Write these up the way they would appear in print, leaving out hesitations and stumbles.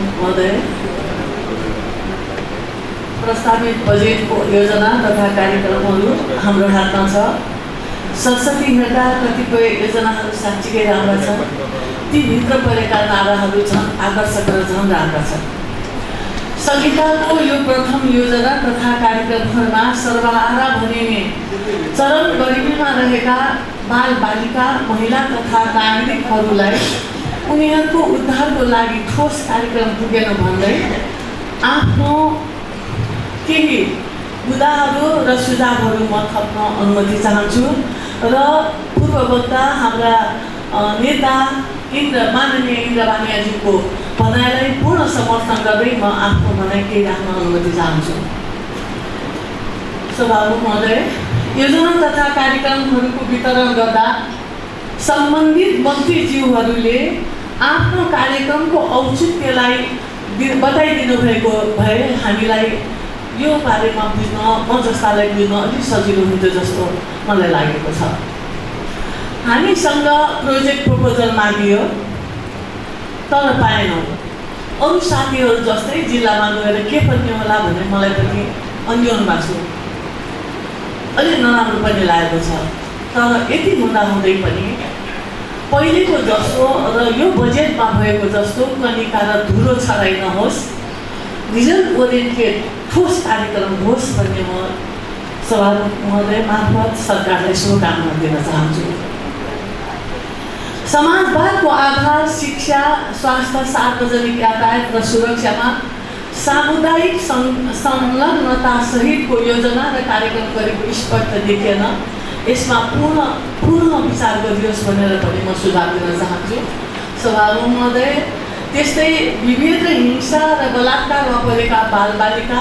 महोदय, प्रस्तावित बजेटको योजना तथा कार्यक्रमहरू हाम्रो हातमा छ। संसदीय हेर्दा कतिपय योजनाहरू साँच्चीकै राम्रा छन्। ती भित्र परेका नाराहरू झन् आकर्षक र झन् राम्रा छन्। संहिताको यो प्रथम योजना तथा कार्यक्रमहरूमा सर्वहारा भनिने चरम गरिबीमा रहेका बालबालिका, महिला तथा नागरिकहरूलाई उनीहरूको उद्धारको लागि ठोस कार्यक्रम पुगेन भन्दै आफ्नो केही मुद्दाहरू र सुझावहरू म थप्न अनुमति चाहन्छु र पूर्ववक्ता हाम्रा नेता माननीय इन्द्र बानियाज्यूको भनाइलाई पूर्ण समर्थन गर्दै म आफ्नो भनाइ केही राख्न अनुमति चाहन्छु। सभामुख महोदय, योजना तथा कार्यक्रमहरूको वितरण गर्दा सम्बन्धित मन्त्रीज्यूहरूले आफ्नो कार्यक्रमको औचित्यलाई बताइदिनु भएको भए हामीलाई यो बारेमा बुझ्न, म जस्तालाई बुझ्न अलिक सजिलो हुन्थ्यो जस्तो मलाई लागेको छ। हामीसँग प्रोजेक्ट प्रपोजल मागियो तर पाएनौँ। अरू साथीहरू जस्तै जिल्लामा गएर के पनि होला भन्ने मलाई पनि अन्योनमा छु, अलिक नराम्रो पनि लागेको छ। तर यति हुँदाहुँदै पनि पहिलेको जस्तो र यो बजेटमा भएको जस्तो कनिका र धुलो छराइ नहोस्, रिजल्ट ओरिएन्टेड ठोस कार्यक्रम होस् भन्ने म सभामुख महोदय मार्फत सरकारलाई शुभकामना दिन चाहन्छु। समाजवादको आधार शिक्षा, स्वास्थ्य, सार्वजनिक यातायात र सुरक्षामा सामुदायिक संलग्नता सहितको योजना र कार्यक्रम गरेको स्पष्ट देखिएन। यसमा पूर्ण विचार गरियोस् भनेर पनि म सुझाव दिन चाहन्छु। सभामुख महोदय, त्यस्तै विभेद र हिंसा र बलात्कारमा परेका बालबालिका,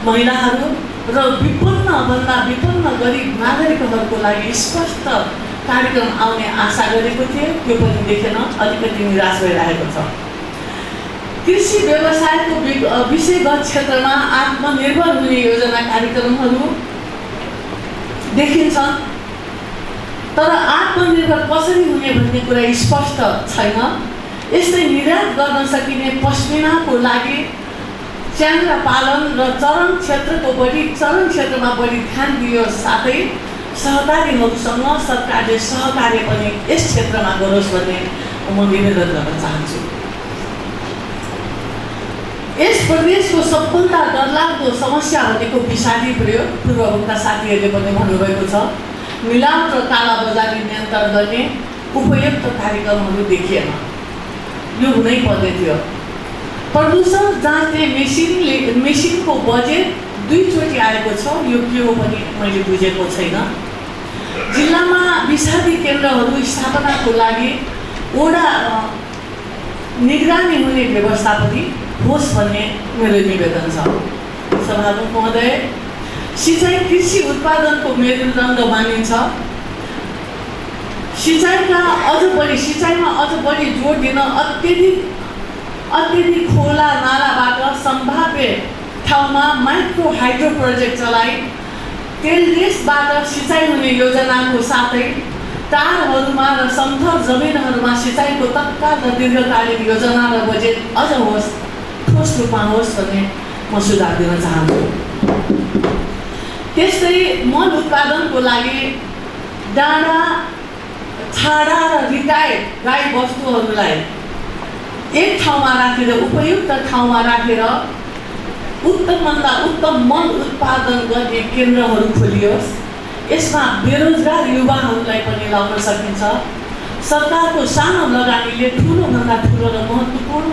महिलाहरू र विपन्नभन्दा विपन्न गरिब नागरिकहरूको लागि स्पष्ट कार्यक्रम आउने आशा गरेको थिएँ, त्यो पनि देखेन। अलिकति निराश भइरहेको छ। कृषि व्यवसायको विषयगत क्षेत्रमा आत्मनिर्भर हुने योजना कार्यक्रमहरू देखिन्छन्, तर आत्मनिर्भर कसरी हुने भन्ने कुरा स्पष्ट छैन। यस्तै निर्यात गर्न सकिने पश्मिनाको लागि च्याङ्ग्रा पालन र चरण क्षेत्रमा बढी ध्यान दियोस्, साथै सहकारीहरूसँग सरकारले सहकार्य पनि यस क्षेत्रमा गरोस् भन्ने म निवेदन गर्न चाहन्छु। यस प्रदेशको सबभन्दा डरलाग्दो समस्या भनेको विषादी प्रयोग, पूर्ववक्ता साथीहरूले पनि भन्नुभएको छ। मिलावट र कालाबजारी नियन्त्रण गर्ने उपयुक्त कार्यक्रमहरू देखिएन। यो हुनै पर्ने थियो। प्रदूषण जाँच्ने मेसिनको बजेट 2 चोटि आएको छ, यो के हो पनि मैले बुझेको छैन। जिल्लामा विषादी केन्द्रहरू स्थापनाको लागि वडा निगरानी हुने व्यवस्था पनि होस् भन्ने मेरो निवेदन छ। सभामुख महोदय, सिँचाइ कृषि उत्पादनको मेरुदण्ड मानिन्छ। सिँचाइमा अझ बढी जोड दिन अत्यधिक खोला नालाबाट सम्भाव्य ठाउँमा माइक्रो हाइड्रो प्रोजेक्ट चलाई तेलदेशबाट सिँचाइ हुने योजनाको साथै टारहरूमा र समथर जमिनहरूमा सिँचाइको तत्काल र दीर्घकालीन योजना र बजेट अझ होस्, ठोस रूपमा होस् भन्ने म सुझाव दिन चाहन्छु। त्यस्तै मल उत्पादनको लागि डाँडा, छाडा र रिटायर्ड गाई वस्तुहरूलाई एक ठाउँमा राखेर उपयुक्त ठाउँमा राखेर उत्तमभन्दा उत्तम मल उत्पादन गर्ने केन्द्रहरू खोलियोस्। यसमा बेरोजगार युवाहरूलाई पनि लाउन सकिन्छ। सरकारको सानो लगानीले ठुलोभन्दा ठुलो र महत्त्वपूर्ण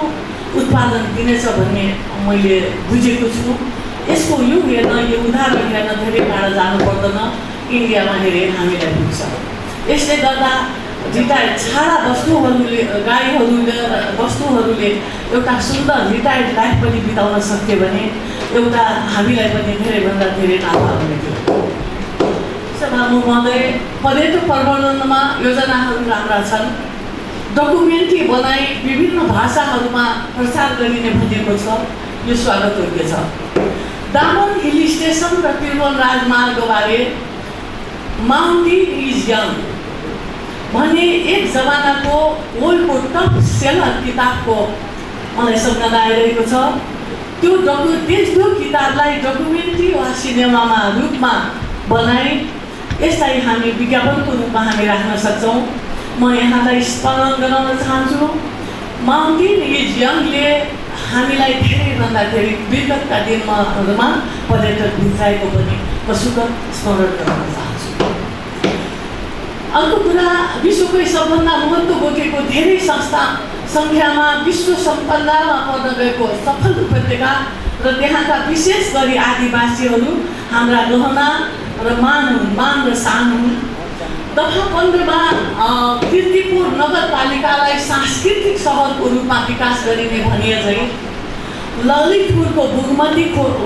उत्पादन दिनेछ भन्ने मैले बुझेको छु। यसको यो उदाहरण हेर्न धेरै टाढा जानु पर्दैन, इन्डियामा हेरे हामीलाई पुग्छ। यसले गर्दा रिटायर्ड छाडा वस्तुहरूले एउटा सुन्दर रिटायर्ड लाइफ पनि बिताउन सक्यो भने एउटा हामीलाई पनि धेरैभन्दा धेरै नाफा हुने थियो। सभामुख महोदय, पर्यटक प्रबन्धनमा योजनाहरू राम्रा छन्। डकुमेन्ट्री बनाई विभिन्न भाषाहरूमा प्रचार गरिने भनिएको छ, यो स्वागतयोग्य छ। दामन हिल स्टेसन र त्रिभुवन राजमार्गबारे माउन्टेन इज यङ भन्ने एक जमानाको वर्ल्डको टप सेलर किताबको मलाई सम्झना आइरहेको छ। त्यो किताबलाई डकुमेन्ट्री वा सिनेमामा रूपमा बनाई यसलाई हामी विज्ञापनको रूपमा हामी राख्न सक्छौँ। म यहाँलाई स्मरण गराउन चाहन्छु, माउन्टेन इज यङले हामीलाई धेरैभन्दा धेरै विगतका दिनहरूमा पर्यटक भित्राएको पनि म सुखद स्मरण गराउन चाहन्छु। अर्को कुरा, विश्वकै सबभन्दा महत्त्व बोकेको धेरै संस्था सङ्ख्यामा विश्व सम्पदामा पर्न गएको सफल उपत्यका र त्यहाँका विशेष गरी आदिवासीहरू हाम्रा गहना र मान र शान हुन्। दफा 15मा कीर्तिपुर नगरपालिकालाई सांस्कृतिक सहरको रूपमा विकास गरिने भनिए चाहिँ ललितपुरको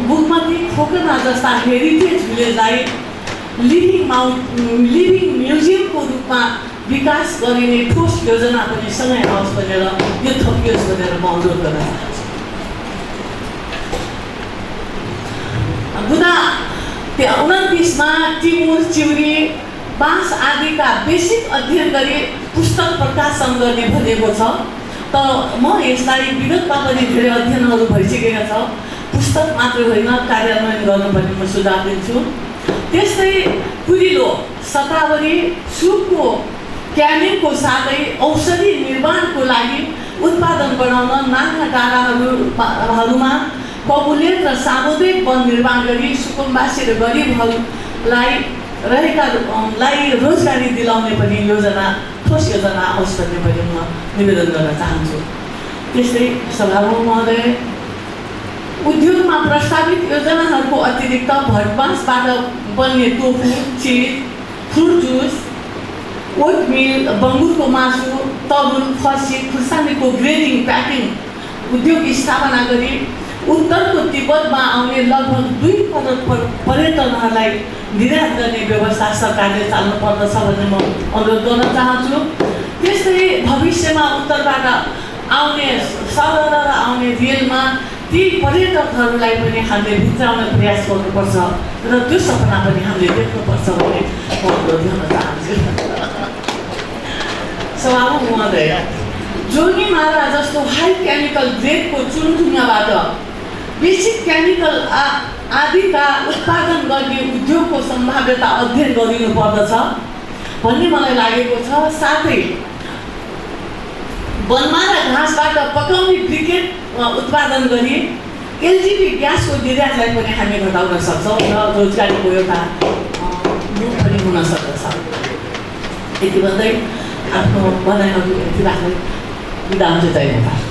बुगमती खोकना जस्ता हेरिटेज भिलेजलाई लिभिङ म्युजियमको रूपमा विकास गरिने ठोस योजना पनि सँगै आओस् भनेर यो थपियोस् भनेर म अनुरोध गर्न चाहन्छु। गुना 29मा टिमुर, चिउरी, बाँस आदिका बेसिक अध्ययन गरी पुस्तक प्रकाशन गर्ने भनेको छ। तर म यसलाई विगतमा पनि धेरै अध्ययनहरू भइसकेका छ, पुस्तक मात्र होइन कार्यान्वयन गर्नुपर्ने म सुझाव दिन्छु। त्यस्तै कुरिलो, शतावरी, सुपको क्यानिङको साथै औषधि निर्माणको लागि उत्पादन बढाउन नाना डाँडाहरूमा कबुलेट र सामुदायिक वन निर्माण गरी सुकुम्बासी र गरिबहरूलाई रोजगारी दिलाउने पनि ठोस योजना आओस् भन्ने पनि म निवेदन गर्न चाहन्छु। त्यस्तै सभामुख महोदय, उद्योगमा प्रस्तावित योजनाहरूको अतिरिक्त भटमासबाट बन्ने टोफू, चिज, फ्रुट जुस, ओटमिल, बङ्गुरको मासु, तरुल, फर्सी, खुर्सानीको ग्रेडिङ प्याकिङ उद्योग स्थापना गरी उत्तरको तिब्बतमा आउने लगभग 2 करोड पर्यटनहरूलाई निर्यात गर्ने व्यवस्था सरकारले चाल्नु पर्दछ भन्ने म अनुरोध गर्न चाहन्छु। त्यस्तै भविष्यमा उत्तरबाट आउने सरल र आउने रेलमा ती पर्यटकहरूलाई पनि हामीले भित्राउने प्रयास गर्नुपर्छ र त्यो सपना पनि हामीले देख्नुपर्छ भन्ने म अनुरोध गर्न चाहन्छु। सभामुख महोदय, जोगी मारा जस्तो हाई केमिकल ग्रेडको चुनढुङ्गाबाट बेसिक केमिकल आदिका उत्पादन गर्ने उद्योगको सम्भाव्यता अध्ययन गरिनु पर्दछ भन्ने मलाई लागेको छ। साथै बनमारा घाँसबाट पकाउने ब्रिकेट उत्पादन गरी एलजिबी ग्यासको निर्यातलाई पनि हामी घटाउन सक्छौँ र रोजगारीको एउटा मुख पनि हुन सक्दछ। यति भन्दै आफ्नो भनाइहरू यति राख्दै बिदा हुन्छ। जय नेपाल।